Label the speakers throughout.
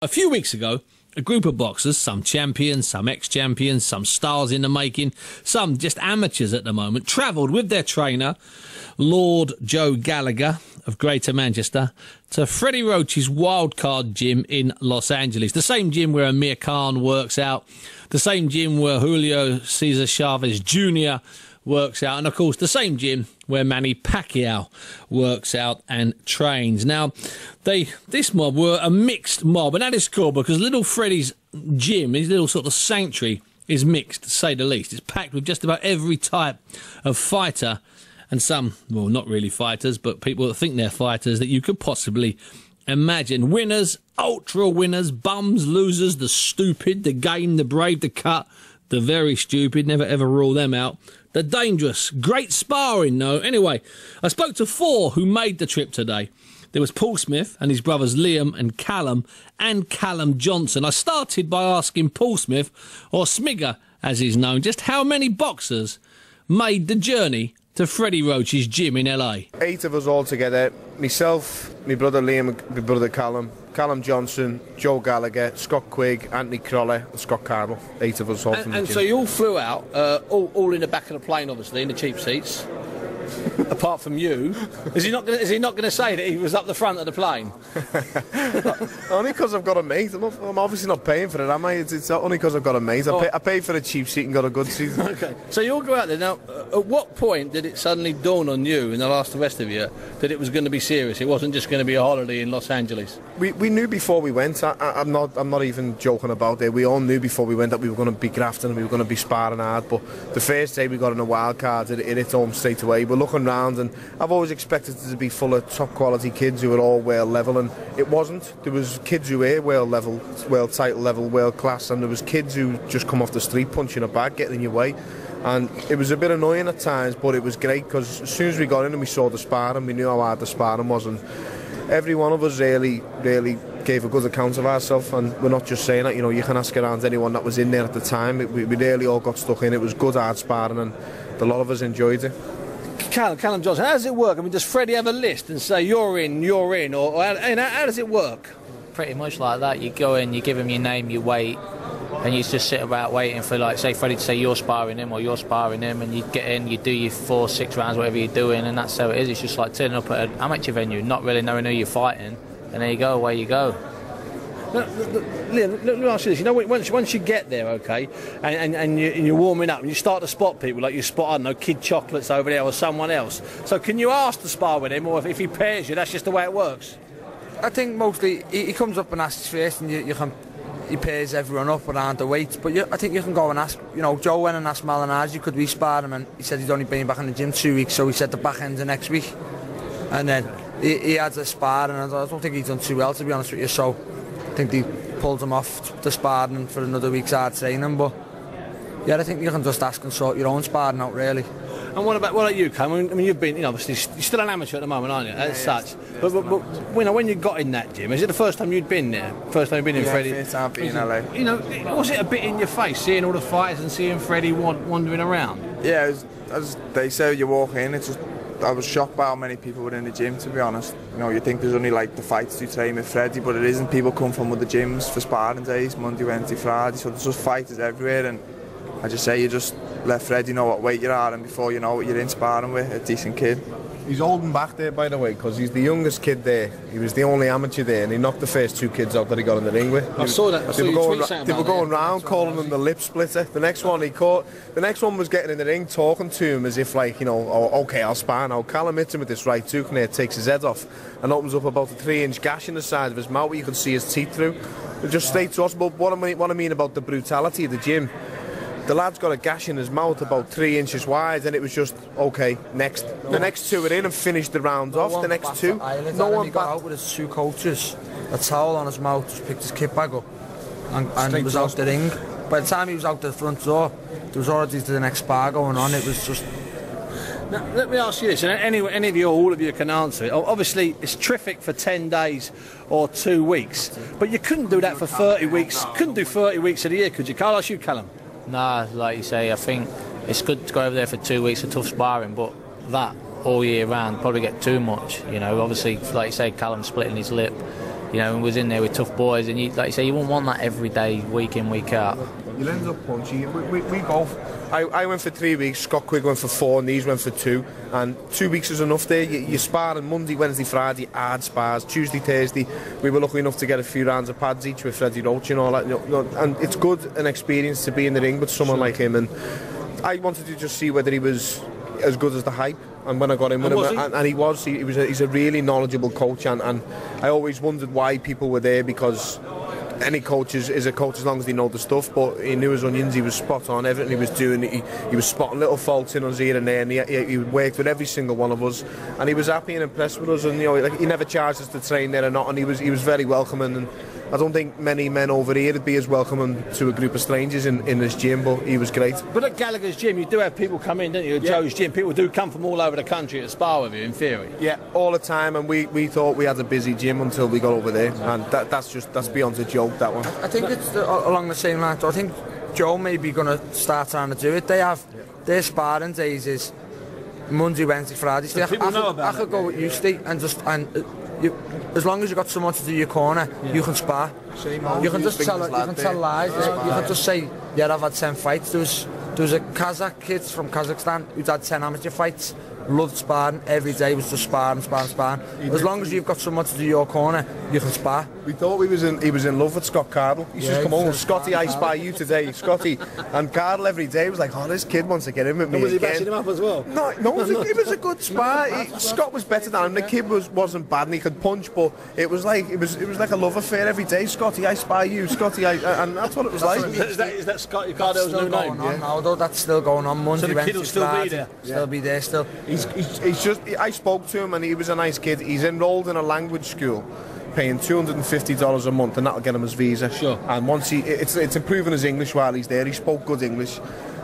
Speaker 1: A few weeks ago, a group of boxers, some champions, some ex-champions, some stars in the making, some just amateurs at the moment, travelled with their trainer, Lord Joe Gallagher of Greater Manchester, to Freddie Roach's Wildcard gym in Los Angeles. The same gym where Amir Khan works out, the same gym where Julio Cesar Chavez Jr. works out, and of course the same gym where Manny Pacquiao works out and trains. Now, this mob were a mixed mob, and that is cool because little Freddie's gym, his little sort of sanctuary, is mixed, to say the least. It's packed with just about every type of fighter, and some, well, not really fighters, but people that think they're fighters that you could possibly imagine. Winners, ultra winners, bums, losers, the stupid, the game, the brave, the cut, the very stupid, never ever rule them out. The dangerous, great sparring, though. Anyway, I spoke to four who made the trip today. There was Paul Smith and his brothers Liam and Callum Johnson. I started by asking Paul Smith, or Smigger as he's known, just how many boxers made the journey to Freddie Roach's gym in LA.
Speaker 2: 8 of us all together. Myself, my brother Liam, my brother Callum Johnson, Joe Gallagher, Scott Quigg, Anthony Crowley and Scott Cardle. 8 of us all from the gym.
Speaker 1: And so you all flew out, all in the back of the plane, obviously, in the cheap seats. Apart from you, is he not going to say that he was up the front of the plane?
Speaker 2: Only because I've got a mate. I'm obviously not paying for it, am I? It's only because I've got a mate. I paid for a cheap seat and got a good seat.
Speaker 1: Okay. So you all go out there. Now, at what point did it suddenly dawn on you and the rest of you that it was going to be serious? It wasn't just going to be a holiday in Los Angeles.
Speaker 2: We knew before we went. I'm not even joking about it. We all knew before we went that we were going to be grafting and we were going to be sparring hard. But the first day we got in a wild card, it hit home straight away. We're looking round, and I've always expected it to be full of top quality kids who are all world level, and it wasn't. There was kids who were world level, world title level, world class, and there was kids who just come off the street punching a bag, getting in your way. And it was a bit annoying at times, but it was great because as soon as we got in and we saw the sparring, we knew how hard the sparring was, and every one of us really gave a good account of ourselves. And we're not just saying that, you know, you can ask around anyone that was in there at the time. We really all got stuck in. It was good hard sparring, and a lot of us enjoyed it.
Speaker 1: Callum Johnson, how does it work? I mean, does Freddie have a list and say you're in, or how does it work?
Speaker 3: Pretty much like that. You go in, you give him your name, you wait, and you just sit about waiting for, like, say Freddie to say you're sparring him or you're sparring him, and you get in, you do your 4-6 rounds, whatever you're doing, and that's how it is. It's just like turning up at an amateur venue, not really knowing who you're fighting, and there you go, away you go.
Speaker 1: Liam, let me ask you this. You know, once you get there, okay, and you're warming up and you start to spot people, like you spot, I don't know, Kid Chocolates over there or someone else. So can you ask to spar with him, or if he pairs you, that's just the way it works?
Speaker 4: I think mostly he comes up and asks first, and he pairs everyone up around the weight. But I think you can go and ask. You know, Joe went and asked Malinaz, could we spar him, and he said he'd only been back in the gym 2 weeks, so he said the back end of next week. And then he had a spar, and I don't think he's done too well, to be honest with you. So I think they pulled him off the sparring for another week's hard training. But yeah, I think you can just ask and sort your own sparring out, really.
Speaker 1: And what about you, Cam? I mean, you've been, you know, obviously you're still an amateur at the moment, aren't you? As such. Yeah. But when you got in that gym, is it the first time you'd been there? First time you'd been in Freddie?
Speaker 4: First time being in LA.
Speaker 1: You know, was it a bit in your face seeing all the fighters and seeing Freddie wandering around?
Speaker 4: Yeah, as they say, you walk in, it's just. I was shocked by how many people were in the gym, to be honest. You know, you think there's only like the fights to train with Freddie, but it isn't. People come from other gyms for sparring days, Monday, Wednesday, Friday, so there's just fighters everywhere, and I just say you just let Freddie know what weight you are, and before you know it, you're in sparring with a decent kid.
Speaker 2: He's holding back there, by the way, because he's the youngest kid there. He was the only amateur there, and he knocked the first 2 kids out that he got in the ring with.
Speaker 1: I saw that.
Speaker 2: They were going round calling him the lip splitter. The next one was getting in the ring, talking to him as if, like, you know, oh, okay, I'll spar now. Callum hits him with this right hook, and it takes his head off and opens up about a 3-inch gash in the side of his mouth where you could see his teeth through. It just states to us, but what I mean about the brutality of the gym. The lad's got a gash in his mouth about 3 inches wide, and it was just, okay, next. The next 2 were in and finished the round off. The next 2,
Speaker 4: no one got out with his 2 coaches, a towel on his mouth, just picked his kit bag up, and was out the ring. By the time he was out the front door, there was already the next spar going on. It was just.
Speaker 1: Now, let me ask you this, and any of you or all of you can answer it. Obviously, it's terrific for 10 days or 2 weeks, but you couldn't do that for 30 weeks. Couldn't do 30 weeks of the year, could you? I'll ask you, Callum.
Speaker 3: Nah, like you say, I think it's good to go over there for 2 weeks of tough sparring, but that all year round probably get too much. You know, obviously, like you say, Callum splitting his lip. you know, and was in there with tough boys, and you, like you say, you wouldn't want that every day, week in, week out.
Speaker 2: You'll end up punchy. We both. I went for 3 weeks, Scott Quigg went for 4, and these went for 2. And 2 weeks is enough there. You spar on Monday, Wednesday, Friday, hard spars. Tuesday, Thursday, we were lucky enough to get a few rounds of pads each with Freddie Roach and all that. And it's good an experience to be in the ring with someone like him. And I wanted to just see whether he was as good as the hype. And when I got him, and he was. He's a really knowledgeable coach. And I always wondered why people were there, because any coach is a coach as long as they know the stuff, but he knew his onions. He was spot on. Everything he was doing, he was spotting little faults in us here and there, and he worked with every single one of us, and he was happy and impressed with us. And he never charged us to train there or not, and he was very welcoming. And I don't think many men over here would be as welcoming to a group of strangers in this gym, but he was great.
Speaker 1: But at Gallagher's gym, you do have people come in, don't you? At Joe's gym, people do come from all over the country to spar with you, in theory.
Speaker 2: Yeah, all the time, and we thought we had a busy gym until we got over there, and that's beyond a joke, that one.
Speaker 4: I think it's along the same lines. I think Joe may be going to start trying to do it. They have their sparring days is Monday, Wednesday, Friday. So I could go with you, Steve, and just as long as you've got someone to do your corner, you can spar. You can just tell lies. You can just say, yeah, I've had 10 fights. There was a Kazakh kid from Kazakhstan who'd had 10 amateur fights. Loved sparring. Every day was just sparring. As long as you've got someone to do your corner, you can spar.
Speaker 2: We thought he was in love with Scott Cardle. He used to come home, Scotty, I spar you today, Scotty. And Cardle every day was like, oh, this kid wants to get in with me again.
Speaker 1: Was he bashing him up as well?
Speaker 2: No, it was a good spar. Scott was better than him. The kid wasn't bad and he could punch, but it was like a love affair every day. Scotty, I spar you, Scotty, and that's what it was like.
Speaker 1: Is that Scotty Cardle's new name?
Speaker 4: No, though, that's still going on. Monday,
Speaker 1: so the kid will still be there?
Speaker 4: Still be there, still.
Speaker 2: He's just. I spoke to him and he was a nice kid. He's enrolled in a language school, paying $250 a month, and that'll get him his visa.
Speaker 1: Sure.
Speaker 2: And once it's improving his English while he's there. He spoke good English.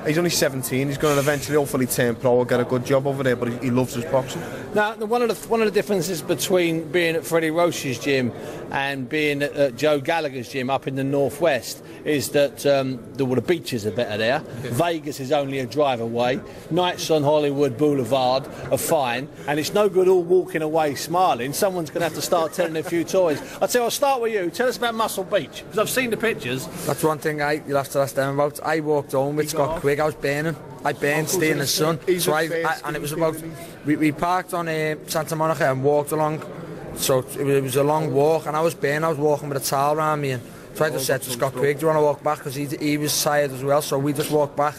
Speaker 2: He's only 17. He's going to eventually, hopefully, turn pro or get a good job over there. But he loves his boxing. Now,
Speaker 1: one of the differences between being at Freddie Roach's gym and being at Joe Gallagher's gym up in the northwest is that the beaches are better there. Vegas is only a drive away. Nights on Hollywood Boulevard are fine, and it's no good all walking away smiling. Someone's going to have to start telling a few toys. I'll start with you. Tell us about Muscle Beach, because I've seen the pictures.
Speaker 4: That's one thing you'll have to ask them about. I walked home with Scott Quigg. I was burning. I burned Steve and his son. So and it was about. We parked on Santa Monica and walked along. So it was a long walk, and I was burning. I was walking with a towel around me, and so I just said to Scott Quigg, do you want to walk back? Because he was tired as well. So we just walked back,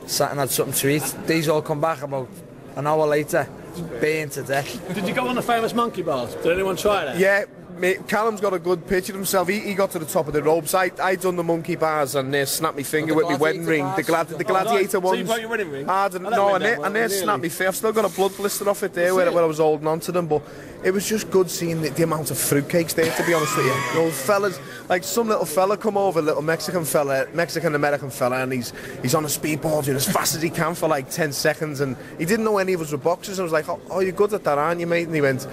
Speaker 4: sat and had something to eat. These all come back about an hour later, burned to death.
Speaker 1: Did you go on the famous monkey bars? Did anyone try that?
Speaker 2: Yeah. Callum's got a good picture of himself. He got to the top of the ropes. I done the monkey bars and they snapped my finger with my wedding ring. The gladiator ones.
Speaker 1: So you got your wedding ring?
Speaker 2: And they snapped my finger. I've still got a blood blister off it there where I was holding on to them. But it was just good seeing the amount of fruitcakes there, to be honest with you. Those fellas, like some little fella come over, little Mexican American fella, and he's on a speedboard doing as fast as he can for like 10 seconds, and he didn't know any of us were boxers. I was like, oh, you're good at that, aren't you, mate? And he went,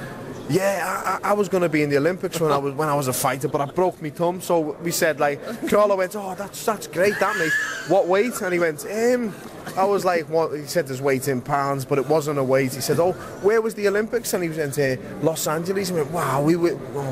Speaker 2: yeah, I was going to be in the Olympics when I was a fighter, but I broke my thumb. So we said, like, Crawler went, oh, that's great, that, mate. What weight? And he went, I was like, what? He said there's weight in pounds, but it wasn't a weight. He said, oh, where was the Olympics? And he was into Los Angeles. He went, wow,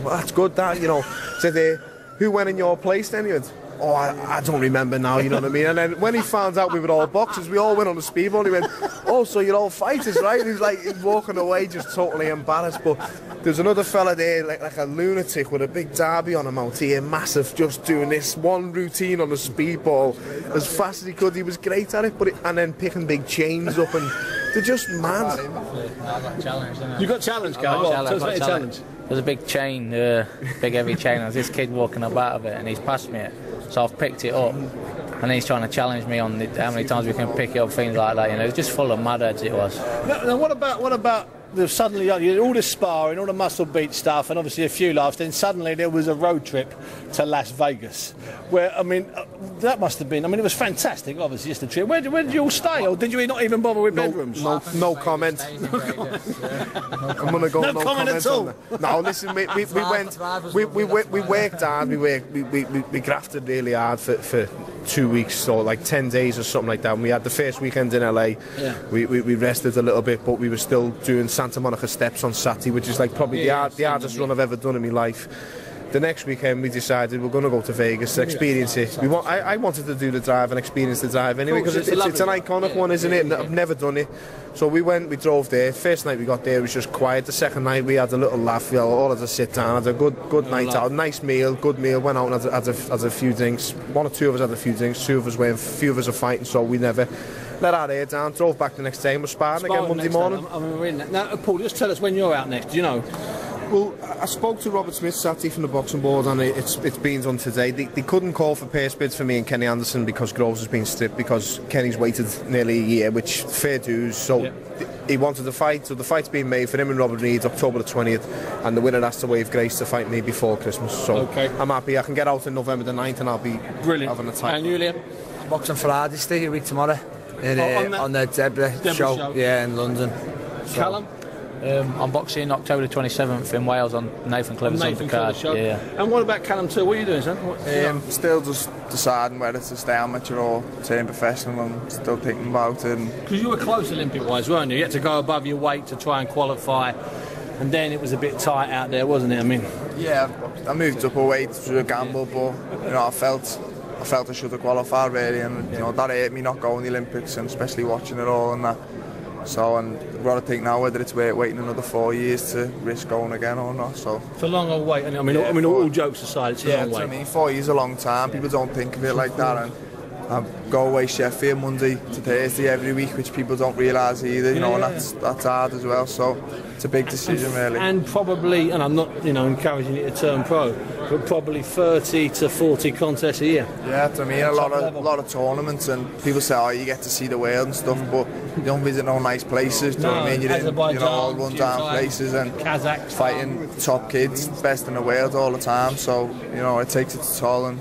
Speaker 2: that's good, that, you know. Said, who went in your place then? He went, oh, I don't remember now, you know what I mean? And then when he found out we were all boxers, we all went on the speedboat. He went, oh, so you're all fighters, right? And he was like walking away just totally embarrassed. But there's another fella there, like a lunatic with a big derby on him out here, massive, just doing this one routine on the speedball as fast as he could. He was great at it, and then picking big chains up, and they're just mad.
Speaker 3: I got challenged, didn't I?
Speaker 1: You got challenged, Carl? Tell us about your challenge.
Speaker 3: There's a big chain, big heavy chain. There's this kid walking up out of it, and he's passed me it. So I've picked it up, and he's trying to challenge me on how many times we can pick it up, things like that. You know, it's just full of mad heads. It was.
Speaker 1: Now, what about suddenly all this sparring, all the Muscle Beach stuff, and obviously a few laughs. Then suddenly there was a road trip to Las Vegas, where that must have been. It was fantastic. Obviously, just a trip. Where did you all stay, or did you not even bother with bedrooms?
Speaker 2: No comment. I'm gonna go. No comment at all. No, listen. We worked hard. We grafted really hard for 2 weeks, so like 10 days or something like that. And we had the first weekend in LA. Yeah. We rested a little bit, but we were still doing Santa Monica steps on Saturday, which is like probably the hardest run I've ever done in my life. The next weekend we decided we're going to go to Vegas to experience it. I wanted to do the drive and experience the drive anyway, because it's an iconic one, isn't it? I've never done it. So we drove there. First night we got there, it was just quiet. The second night we had a little laugh. We all had to sit down, had a good night out, nice meal, good meal. Went out and had a few drinks. One or two of us had a few drinks. Two of us went. A few of us are fighting, so we never let our hair down. Drove back the next day and we're sparring again Monday morning.
Speaker 1: Now, Paul, just tell us when you're out next. Do you know?
Speaker 2: Well, I spoke to Robert Smith Saturday from the boxing board, and it's been done today. They couldn't call for purse bids for me and Kenny Anderson because Groves has been stripped, because Kenny's waited nearly a year, which fair dues. So he wanted the fight, so the fight's been made for him and Robert Reed October the 20th, and the winner has to waive grace to fight me before Christmas. So I'm happy. I can get out on November the 9th and I'll be having a time.
Speaker 1: And Julian?
Speaker 4: Boxing for Ardisty a week tomorrow on the Deborah show, in London. So.
Speaker 1: Callum?
Speaker 3: I'm boxing October the 27th in Wales on Nathan Clever's undercard.
Speaker 1: Yeah. And what about Callum too? What are you doing, son?
Speaker 5: Still just deciding whether to stay amateur or turn professional. I'm still thinking about it.
Speaker 1: Because you were close Olympic-wise, weren't you? You had to go above your weight to try and qualify, and then it was a bit tight out there, wasn't it? I mean,
Speaker 5: yeah, I moved up a weight through a gamble, but I felt I should have qualified really, and that hurt me not going to the Olympics, and especially watching it all and that. So, and we've got to think now whether it's worth waiting another 4 years to risk going again or not. So
Speaker 1: it's a long old wait. I mean, all jokes aside, it's a long wait.
Speaker 5: I mean, 4 years is a long time. People don't think of it like that. And I go away Sheffield Monday to Thursday every week, which people don't realise either. And that's hard as well. So it's a big decision, really.
Speaker 1: And probably, and I'm not, encouraging you to turn pro, but probably 30 to 40 contests a year.
Speaker 5: Yeah, I mean, a lot of tournaments, and people say, oh, you get to see the world and stuff, but you don't visit no nice places. Do you know what I mean? You're in, all run-down places and
Speaker 1: Kazakhstan,
Speaker 5: fighting top kids, best in the world all the time. So it takes its toll, and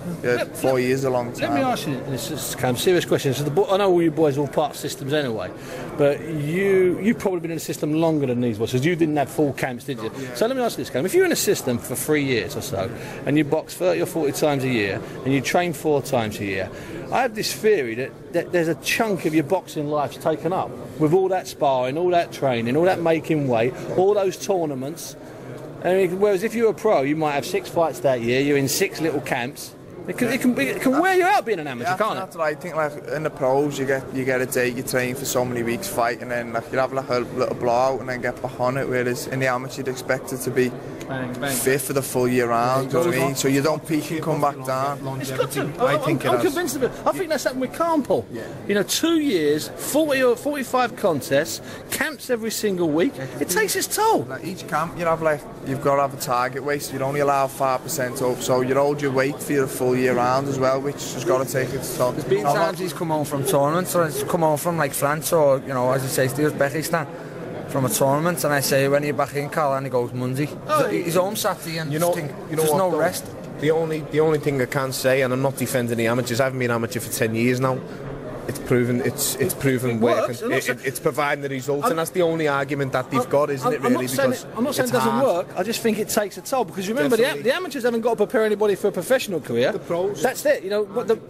Speaker 5: 4 years is a long time.
Speaker 1: Let me ask you, this is kind of serious question. So I know all you boys are all part of systems anyway, but you've probably been in a system longer than these boys, because you didn't have full camps, did you? Yeah. So let me ask you this, Callum. If you're in a system for 3 years or so, and you box 30 or 40 times a year, and you train 4 times a year, I have this theory that there's a chunk of your boxing life's taken up with all that sparring, all that training, all that making weight, all those tournaments. I mean, whereas if you're a pro, you might have 6 fights that year, you're in 6 little camps. It can wear you out being an amateur, can't it?
Speaker 5: That's what I think. Like in the pros, you get a day, you train for so many weeks fight, and then you have a little blowout and then get back on it. Whereas in the amateur, you'd expect it to be fit for the full year round. You know what I mean? So you don't peak and come back down.
Speaker 1: It's got to. I'm convinced of it. I think that's happened with Paul. Yeah. 2 years, 40 or 45 contests, camps every single week. It takes its toll.
Speaker 5: Like each camp, you've got to have a target weight. So you'd only allow 5% up. So you hold your weight for the full year round as well, which has got to take its toll.
Speaker 4: There's been times he's come home from tournaments, or he's come home from like France, or as you say, Uzbekistan, from a tournament, and I say, when are you back in, Cal? And he goes, Monday. He's home Saturday, and there's no rest.
Speaker 2: The only thing I can say, and I'm not defending the amateurs, I haven't been amateur for 10 years now. It's proven working. It's providing the results, and that's the only argument that they've got, isn't it? Really,
Speaker 1: I'm not saying it doesn't work. I just think it takes a toll, because remember the amateurs haven't got to prepare anybody for a professional career.
Speaker 2: The pros.
Speaker 1: That's it.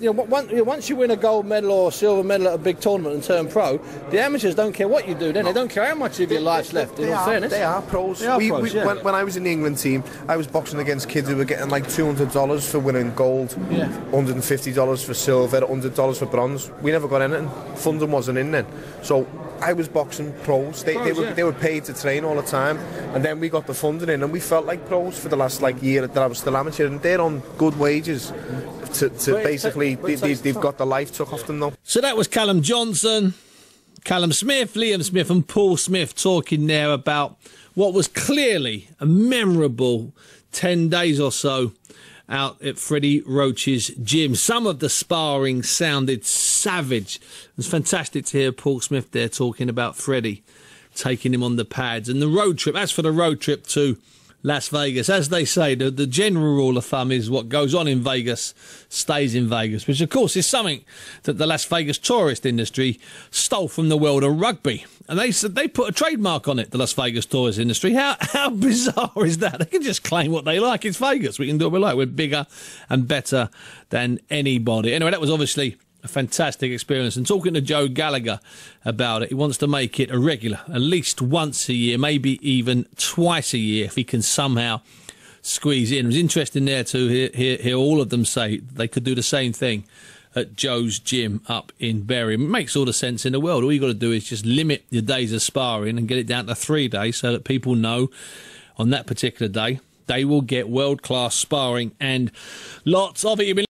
Speaker 1: Once you win a gold medal or a silver medal at a big tournament and turn pro, the amateurs don't care what you do. Then they don't care how much of your life's left. In all fairness,
Speaker 2: they are pros. When I was in the England team, I was boxing against kids who were getting like $200 for winning gold, $150 for silver, $100 for bronze. We never got anything. Funding wasn't in then, so I was boxing pros. They were paid to train all the time, and then we got the funding in, and we felt like pros for the last year that I was still amateur, and they're on good wages. They've got the life took off them though.
Speaker 1: So that was Callum Johnson, Callum Smith, Liam Smith, and Paul Smith talking there about what was clearly a memorable 10 days or so out at Freddie Roach's gym. Some of the sparring sounded savage. It was fantastic to hear Paul Smith there talking about Freddie, taking him on the pads. And the road trip, as for the road trip to Las Vegas, as they say, the general rule of thumb is what goes on in Vegas stays in Vegas, which of course is something that the Las Vegas tourist industry stole from the world of rugby. And they said they put a trademark on it, the Las Vegas tourist industry. How bizarre is that? They can just claim what they like. It's Vegas. We can do what we like. We're bigger and better than anybody. Anyway, that was obviously a fantastic experience. And talking to Joe Gallagher about it, he wants to make it a regular, at least once a year, maybe even twice a year, if he can somehow squeeze in. It was interesting there to hear all of them say they could do the same thing at Joe's gym up in Bury. It makes all the sense in the world. All you got to do is just limit your days of sparring and get it down to 3 days so that people know on that particular day they will get world-class sparring and lots of it.